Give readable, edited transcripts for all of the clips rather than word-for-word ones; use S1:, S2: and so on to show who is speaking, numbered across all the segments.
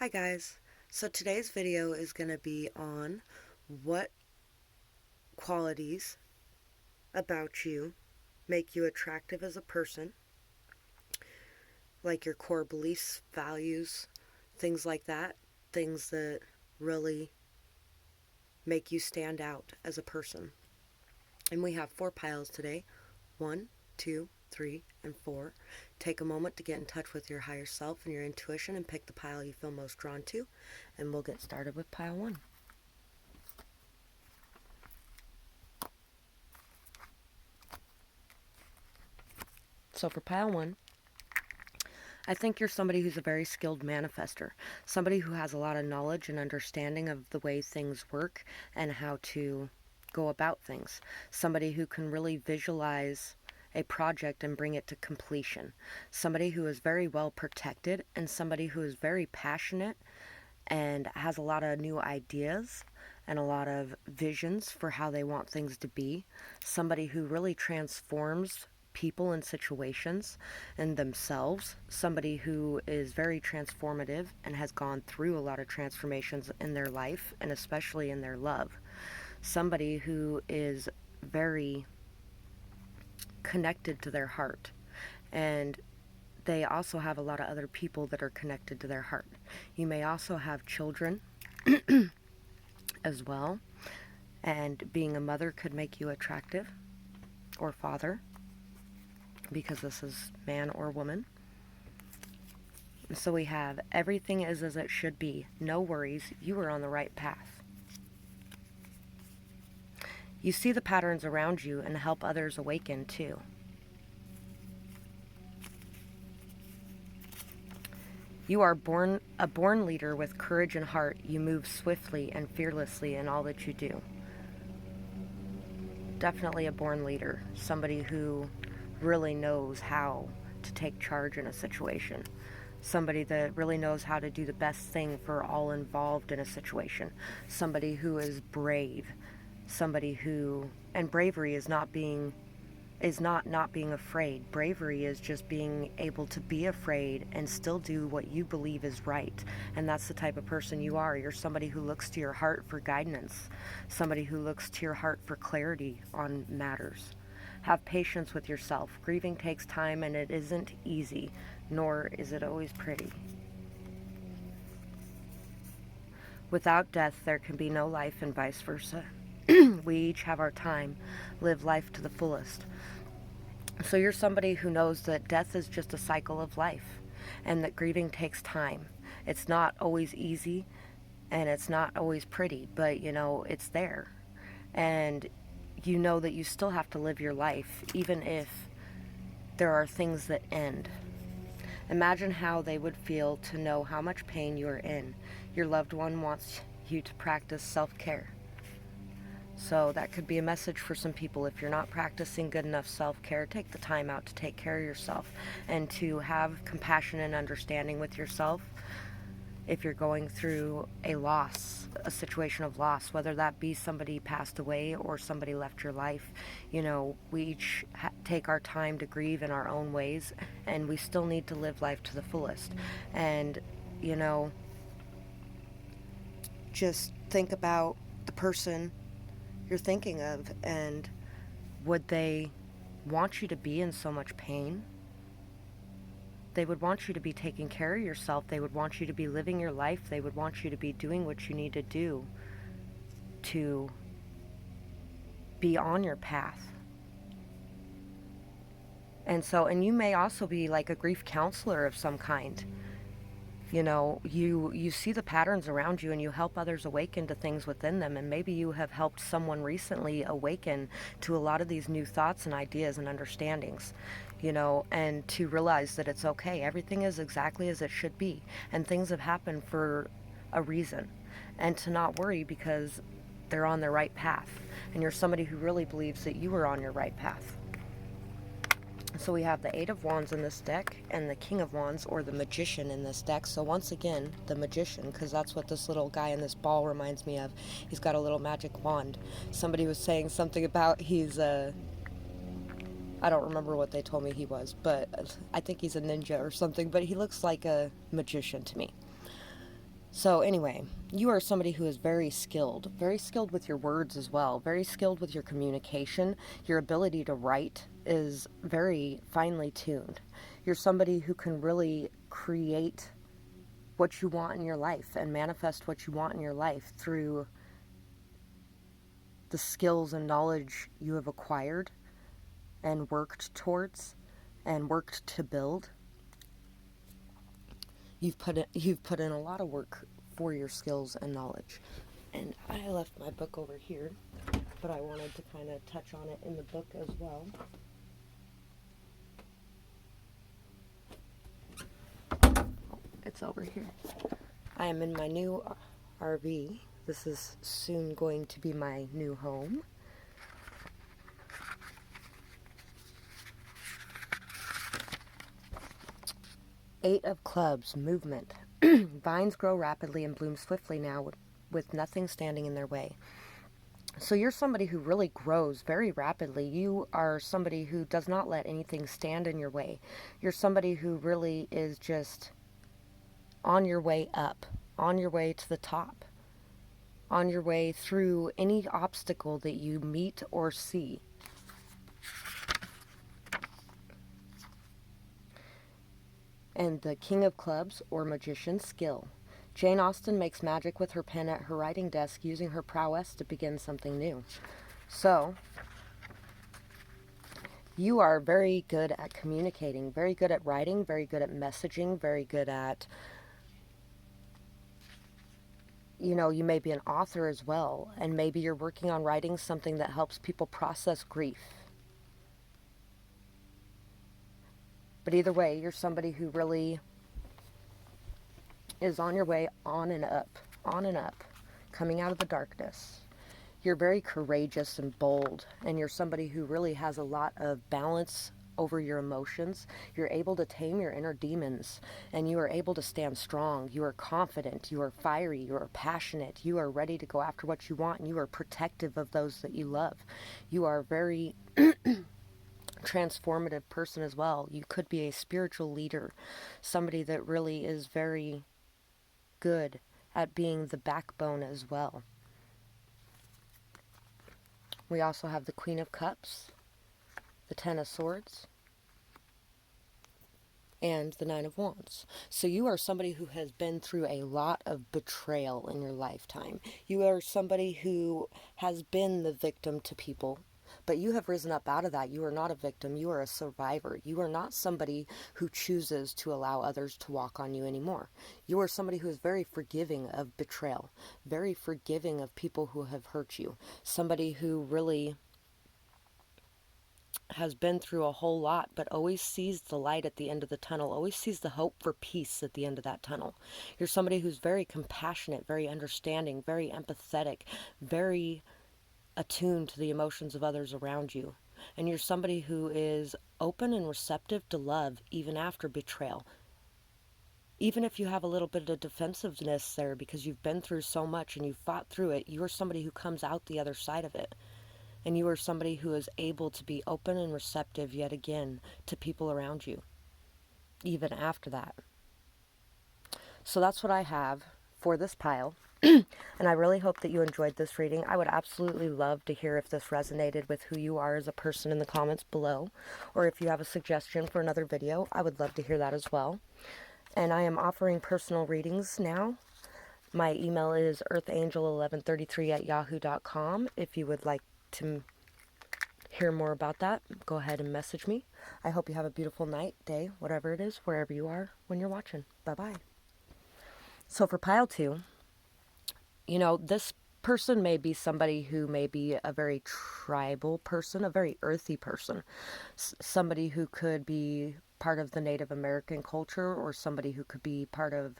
S1: Hi guys, so today's video is going to be on what qualities about you make you attractive as a person, like your core beliefs, values, things like that, things that really make you stand out as a person. And we have 4 piles today: 1, 2, 3, and 4. Take a moment to get in touch with your higher self and your intuition and pick the pile you feel most drawn to, and we'll get started with pile 1. So for pile 1, I think you're somebody who's a very skilled manifester, somebody who has a lot of knowledge and understanding of the way things work and how to go about things, somebody who can really visualize a project and bring it to completion, somebody who is very well protected, and somebody who is very passionate and has a lot of new ideas and a lot of visions for how they want things to be, somebody who really transforms people and situations and themselves, somebody who is very transformative and has gone through a lot of transformations in their life and especially in their love, somebody who is very connected to their heart, and they also have a lot of other people that are connected to their heart. You may also have children as well, and being a mother could make you attractive, or father, because this is man or woman. So we have everything is as it should be. No worries, you are on the right path. You see the patterns around you and help others awaken too. You are a born leader with courage and heart. You move swiftly and fearlessly in all that you do. Definitely a born leader, somebody who really knows how to take charge in a situation, somebody that really knows how to do the best thing for all involved in a situation, somebody who is brave, somebody who, and bravery is not being afraid. Bravery is just being able to be afraid and still do what you believe is right. And that's the type of person you are. You're somebody who looks to your heart for guidance, somebody who looks to your heart for clarity on matters. Have patience with yourself. Grieving takes time and it isn't easy, nor is it always pretty. Without death, there can be no life, and vice versa. We each have our time. Live life to the fullest. So you're somebody who knows that death is just a cycle of life and that grieving takes time. It's not always easy and it's not always pretty, but it's there. And you know that you still have to live your life even if there are things that end. Imagine how they would feel to know how much pain you're in. Your loved one wants you to practice self-care. So that could be a message for some people. If you're not practicing good enough self-care, take the time out to take care of yourself and to have compassion and understanding with yourself. If you're going through a loss, a situation of loss, whether that be somebody passed away or somebody left your life, we each take our time to grieve in our own ways, and we still need to live life to the fullest. And, just think about the person you're thinking of, and would they want you to be in so much pain? They would want you to be taking care of yourself. They would want you to be living your life. They would want you to be doing what you need to do to be on your path. And you may also be like a grief counselor of some kind. You see the patterns around you and you help others awaken to things within them, and maybe you have helped someone recently awaken to a lot of these new thoughts and ideas and understandings, and to realize that it's okay. Everything is exactly as it should be, and things have happened for a reason, and to not worry because they're on their right path, and you're somebody who really believes that you are on your right path. So we have the 8 of Wands in this deck and the King of Wands, or the Magician, in this deck. So once again, the Magician, because that's what this little guy in this ball reminds me of. He's got a little magic wand. Somebody was saying something about I don't remember what they told me he was, but I think he's a ninja or something, but he looks like a magician to me. So anyway, you are somebody who is very skilled with your words as well, very skilled with your communication. Your ability to write is very finely tuned. You're somebody who can really create what you want in your life and manifest what you want in your life through the skills and knowledge you have acquired and worked towards and worked to build. You've put in a lot of work for your skills and knowledge. And I left my book over here, but I wanted to kind of touch on it in the book as well. It's over here. I am in my new RV. This is soon going to be my new home. Eight of Clubs, movement. Vines grow rapidly and bloom swiftly now with nothing standing in their way. So you're somebody who really grows very rapidly. You are somebody who does not let anything stand in your way. You're somebody who really is just on your way up, on your way to the top, on your way through any obstacle that you meet or see. And the King of Clubs, or Magician, skill. Jane Austen makes magic with her pen at her writing desk, using her prowess to begin something new. So, you are very good at communicating, very good at writing, very good at messaging, very good at, you may be an author as well, and maybe you're working on writing something that helps people process grief. But either way, you're somebody who really is on your way on and up, coming out of the darkness. You're very courageous and bold, and you're somebody who really has a lot of balance over your emotions. You're able to tame your inner demons, and you are able to stand strong. You are confident, you are fiery, you are passionate, you are ready to go after what you want, and you are protective of those that you love. You are very transformative person as well. You could be a spiritual leader, somebody that really is very good at being the backbone as well. We also have the Queen of Cups, the Ten of Swords, and the Nine of Wands. So you are somebody who has been through a lot of betrayal in your lifetime. You are somebody who has been the victim to people, but you have risen up out of that. You are not a victim. You are a survivor. You are not somebody who chooses to allow others to walk on you anymore. You are somebody who is very forgiving of betrayal, very forgiving of people who have hurt you, somebody who really has been through a whole lot, but always sees the light at the end of the tunnel, always sees the hope for peace at the end of that tunnel. You're somebody who's very compassionate, very understanding, very empathetic, very attuned to the emotions of others around you. And you're somebody who is open and receptive to love even after betrayal. Even if you have a little bit of defensiveness there because you've been through so much and you've fought through it, you are somebody who comes out the other side of it. And you are somebody who is able to be open and receptive yet again to people around you, even after that. So that's what I have for this pile. And I really hope that you enjoyed this reading. I would absolutely love to hear if this resonated with who you are as a person in the comments below. Or if you have a suggestion for another video, I would love to hear that as well. And I am offering personal readings now. My email is earthangel1133@yahoo.com. If you would like to hear more about that, go ahead and message me. I hope you have a beautiful night, day, whatever it is, wherever you are when you're watching. Bye-bye. So for pile 2, this person may be somebody who may be a very tribal person, a very earthy person, somebody who could be part of the Native American culture, or somebody who could be part of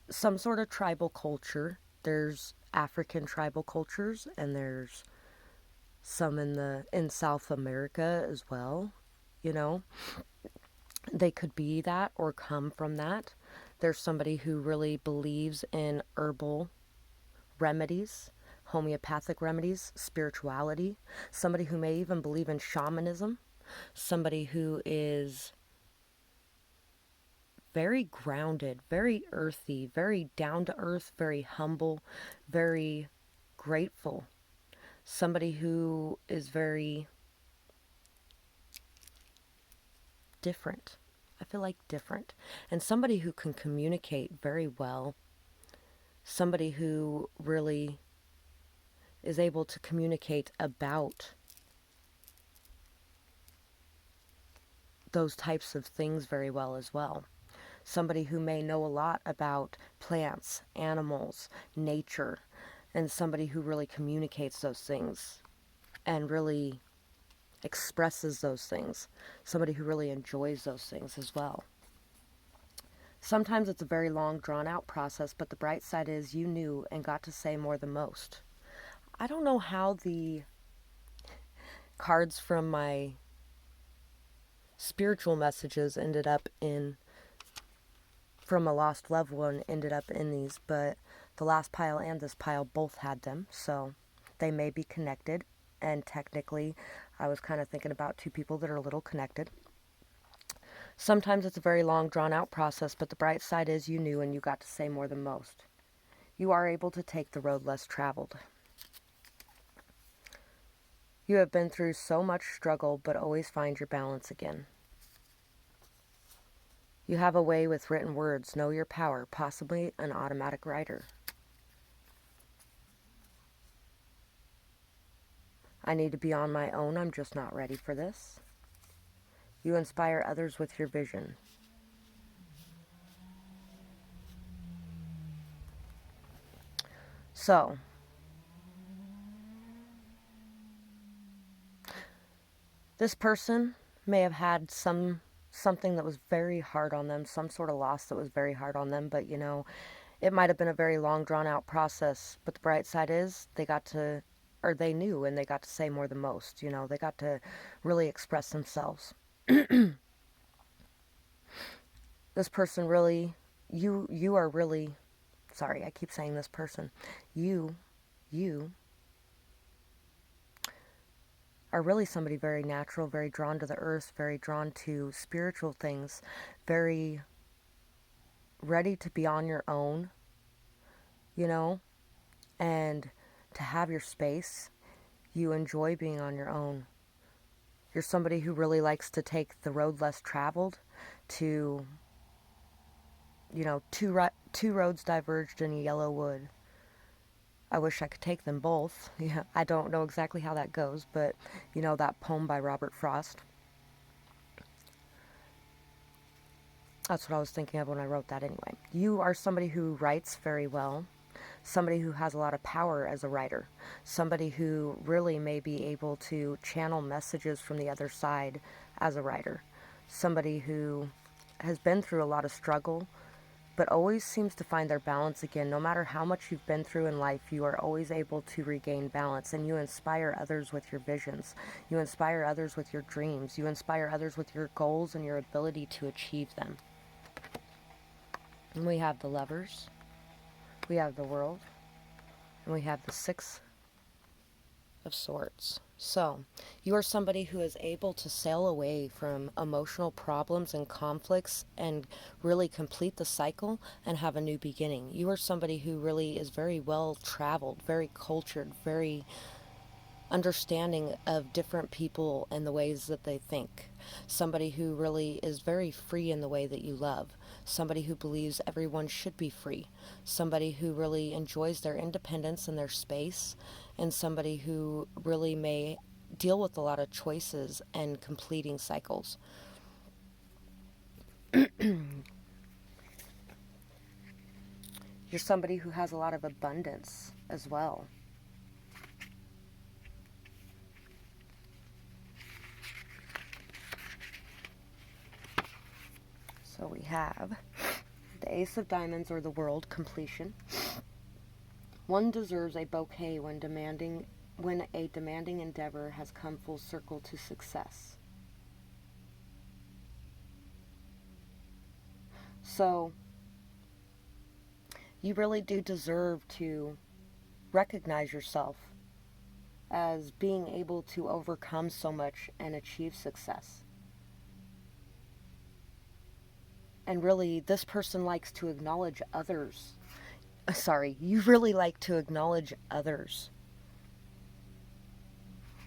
S1: some sort of tribal culture. There's African tribal cultures, and there's some in South America as well. They could be that or come from that. There's somebody who really believes in herbal remedies, homeopathic remedies, spirituality, somebody who may even believe in shamanism, somebody who is very grounded, very earthy, very down to earth, very humble, very grateful. Somebody who is very different. I feel like different. And somebody who can communicate very well. Somebody who really is able to communicate about those types of things very well as well. Somebody who may know a lot about plants, animals, nature, and somebody who really communicates those things and really expresses those things. Somebody who really enjoys those things as well. Sometimes it's a very long, drawn out process, but the bright side is you knew and got to say more than most. I don't know how the cards from my spiritual messages ended up in, from a lost loved one ended up in these, but the last pile and this pile both had them, so they may be connected. And technically, I was kind of thinking about two people that are a little connected. Sometimes it's a very long, drawn out process, but the bright side is you knew and you got to say more than most. You are able to take the road less traveled. You have been through so much struggle, but always find your balance again. You have a way with written words, know your power, possibly an automatic writer. I need to be on my own, I'm just not ready for this. You inspire others with your vision. So, this person may have had something that was very hard on them, some sort of loss that was very hard on them, but it might have been a very long drawn out process, but the bright side is they got to, or they knew and they got to say more than most, they got to really express themselves. This person really, you are really, sorry, I keep saying this person, you are really somebody very natural, very drawn to the earth, very drawn to spiritual things, very ready to be on your own, and to have your space. You enjoy being on your own. You're somebody who really likes to take the road less traveled to, two roads diverged in a yellow wood. I wish I could take them both. Yeah, I don't know exactly how that goes, but that poem by Robert Frost. That's what I was thinking of when I wrote that anyway. You are somebody who writes very well. Somebody who has a lot of power as a writer. Somebody who really may be able to channel messages from the other side as a writer. Somebody who has been through a lot of struggle, but always seems to find their balance again. No matter how much you've been through in life, you are always able to regain balance, and you inspire others with your visions. You inspire others with your dreams. You inspire others with your goals and your ability to achieve them. And we have the Lovers, we have the World, and we have the Six of Swords. So, you are somebody who is able to sail away from emotional problems and conflicts and really complete the cycle and have a new beginning. You are somebody who really is very well traveled, very cultured, very understanding of different people and the ways that they think. Somebody who really is very free in the way that you love. Somebody who believes everyone should be free. Somebody who really enjoys their independence and their space. And somebody who really may deal with a lot of choices and completing cycles. You're somebody who has a lot of abundance as well. So we have the Ace of Diamonds, or the World, completion. One deserves a bouquet when a demanding endeavor has come full circle to success. So, you really do deserve to recognize yourself as being able to overcome so much and achieve success. And really, this person likes to acknowledge others. Sorry, you really like to acknowledge others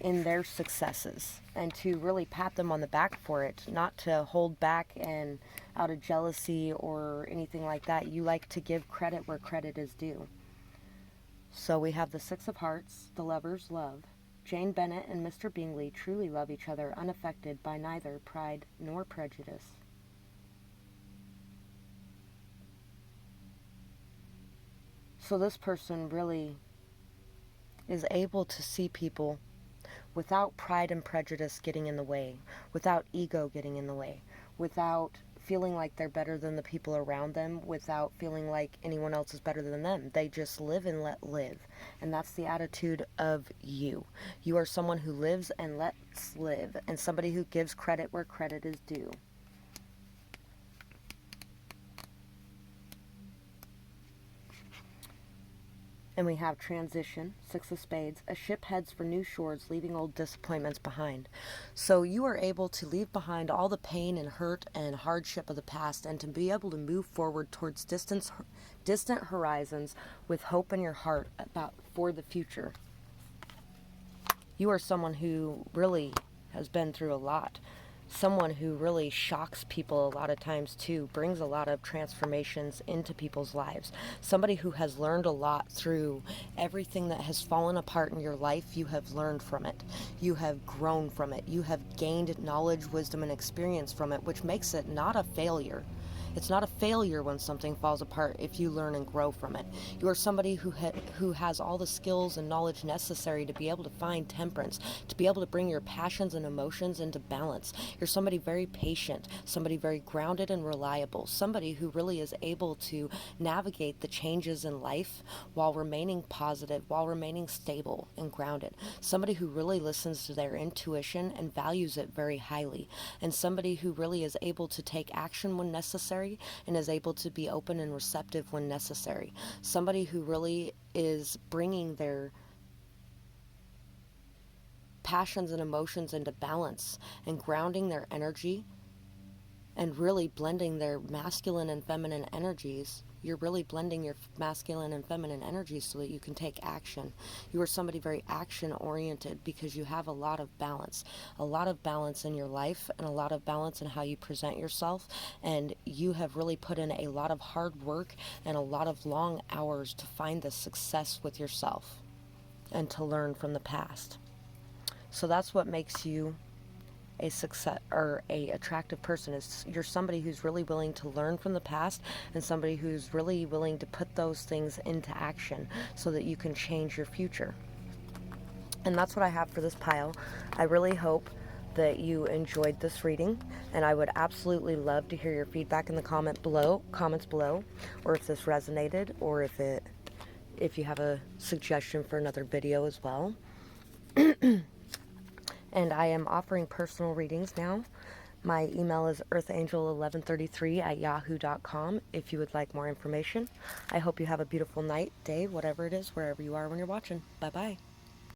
S1: in their successes and to really pat them on the back for it, not to hold back and out of jealousy or anything like that. You like to give credit where credit is due. So we have the Six of Hearts, the Lover's Love. Jane Bennet and Mr. Bingley truly love each other, unaffected by neither pride nor prejudice. So this person really is able to see people without pride and prejudice getting in the way, without ego getting in the way, without feeling like they're better than the people around them, without feeling like anyone else is better than them. They just live and let live. And that's the attitude of you. You are someone who lives and lets live, and somebody who gives credit where credit is due. And we have transition, Six of Spades. A ship heads for new shores, leaving old disappointments behind. So you are able to leave behind all the pain and hurt and hardship of the past, and to be able to move forward towards distant horizons with hope in your heart for the future. You are someone who really has been through a lot. Someone who really shocks people a lot of times too, brings a lot of transformations into people's lives. Somebody who has learned a lot through everything that has fallen apart in your life. You have learned from it. You have grown from it. You have gained knowledge, wisdom, and experience from it, which makes it not a failure. It's not a failure when something falls apart if you learn and grow from it. You are somebody who has all the skills and knowledge necessary to be able to find temperance, to be able to bring your passions and emotions into balance. You're somebody very patient, somebody very grounded and reliable, somebody who really is able to navigate the changes in life while remaining positive, while remaining stable and grounded. Somebody who really listens to their intuition and values it very highly. And somebody who really is able to take action when necessary and is able to be open and receptive when necessary. Somebody who really is bringing their passions and emotions into balance and grounding their energy and really blending their masculine and feminine energies. You're really blending your masculine and feminine energies so that you can take action. You are somebody very action oriented because you have a lot of balance in your life and a lot of balance in how you present yourself. And you have really put in a lot of hard work and a lot of long hours to find the success with yourself and to learn from the past. So that's what makes you a success or a attractive person. Is you're somebody who's really willing to learn from the past and somebody who's really willing to put those things into action so that you can change your future. And that's what I have for this pile. I really hope that you enjoyed this reading, and I would absolutely love to hear your feedback in the comments below, or if this resonated, or if you have a suggestion for another video as well. And I am offering personal readings now. My email is earthangel1133@yahoo.com if you would like more information. I hope you have a beautiful night, day, whatever it is, wherever you are when you're watching. Bye-bye.